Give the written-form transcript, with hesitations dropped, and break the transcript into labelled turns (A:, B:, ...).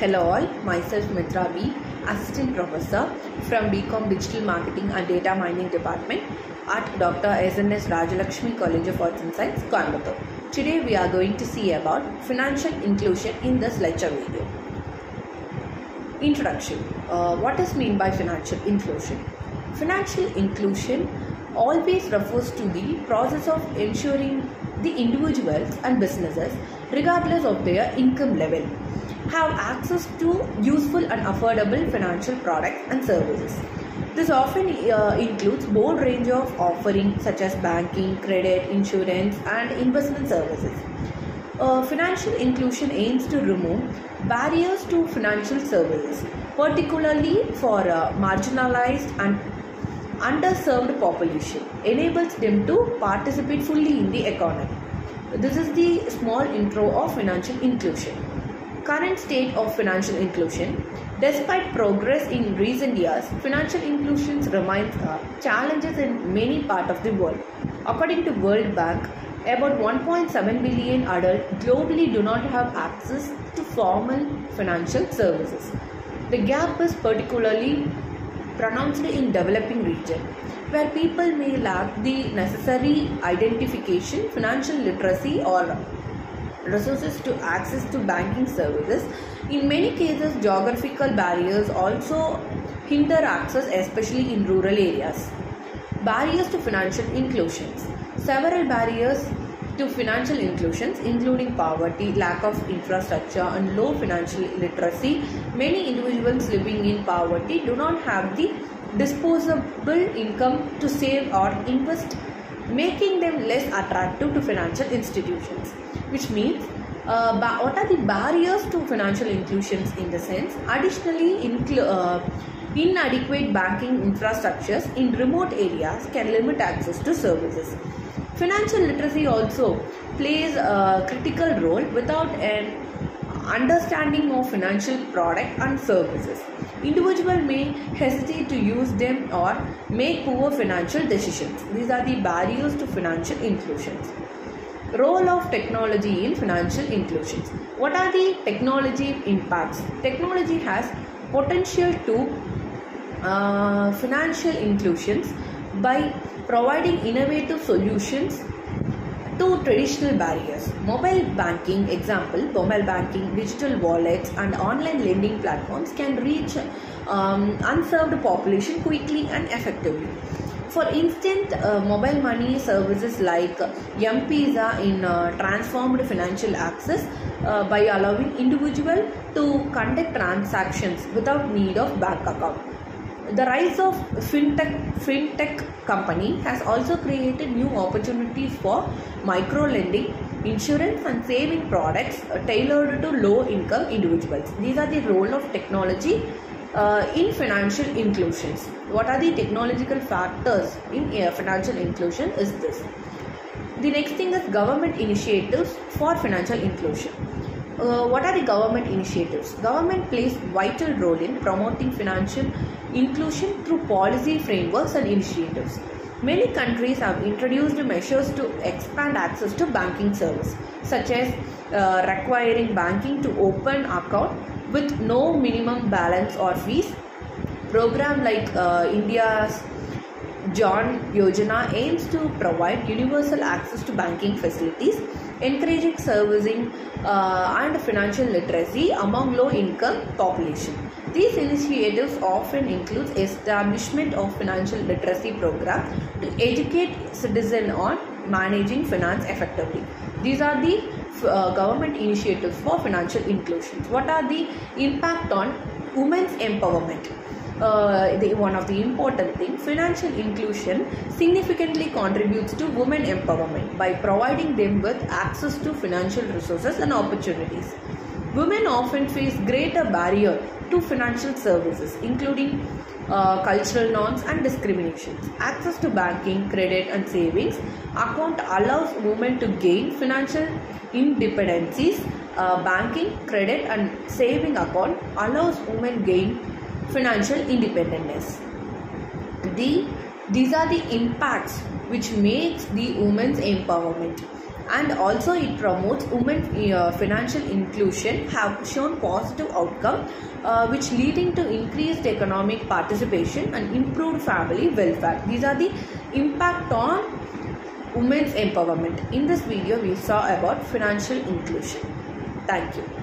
A: Hello all, myself Mitra B, Assistant Professor from BCom Digital Marketing and Data Mining Department at Dr. SNS Rajalakshmi College of Arts and Science, Coimbatore. Today we are going to see about financial inclusion in this lecture video. Introduction. What is meant by financial inclusion? Financial inclusion always refers to the process of ensuring the individuals and businesses, regardless of their income level, have access to useful and affordable financial products and services. This often includes a broad range of offerings such as banking, credit, insurance, and investment services. Financial inclusion aims to remove barriers to financial services, particularly for marginalized and underserved population, enables them to participate fully in the economy. This is the small intro of financial inclusion. Current state of financial inclusion. Despite progress in recent years, financial inclusion remains challenges in many parts of the world. According to World Bank, about 1.7 billion adults globally do not have access to formal financial services. The gap is particularly pronounced in developing regions, where people may lack the necessary identification, financial literacy, or resources to access to banking services. In many cases, geographical barriers also hinder access, especially in rural areas. Barriers to financial inclusions. Several barriers to financial inclusions, including poverty, lack of infrastructure, and low financial literacy. Many individuals living in poverty do not have the disposable income to save or invest, making them less attractive to financial institutions. Which means, what are the barriers to financial inclusions in the sense? Additionally, inadequate banking infrastructures in remote areas can limit access to services. Financial literacy also plays a critical role. Without an understanding of financial products and services, individuals may hesitate to use them or make poor financial decisions. These are the barriers to financial inclusions. Role of technology in financial inclusions. What are the technology impacts? Technology has potential to financial inclusions by providing innovative solutions to traditional barriers. Mobile banking, example, mobile banking, digital wallets, and online lending platforms can reach unserved population quickly and effectively. For instance, mobile money services like M-Pesa in transformed financial access by allowing individuals to conduct transactions without need of bank account. The rise of fintech company has also created new opportunities for micro lending, insurance, and saving products tailored to low-income individuals. These are the role of technology in financial inclusions. What are the technological factors in financial inclusion is this. The next thing is government initiatives for financial inclusion. What are the government initiatives? Government plays vital role in promoting financial inclusion through policy frameworks and initiatives. Many countries have introduced measures to expand access to banking service, such as requiring banking to open account with no minimum balance or fees. Program like India's Jan Yojana aims to provide universal access to banking facilities, encouraging servicing and financial literacy among low-income population. These initiatives often include establishment of financial literacy program to educate citizens on managing finance effectively. These are the government initiatives for financial inclusion. What are the impact on women's empowerment? One of the important things, financial inclusion significantly contributes to women empowerment by providing them with access to financial resources and opportunities. Women often face greater barrier to financial services, including cultural norms and discriminations. Access to banking, credit, and savings account allows women to gain financial independencies. Banking, credit, and saving account allows women gain financial independence. These are the impacts which makes the women's empowerment. and also it promotes women financial inclusion, have shown positive outcome which leading to increased economic participation and improved family welfare. These are the impact on women's empowerment. In this video we saw about financial inclusion. Thank you.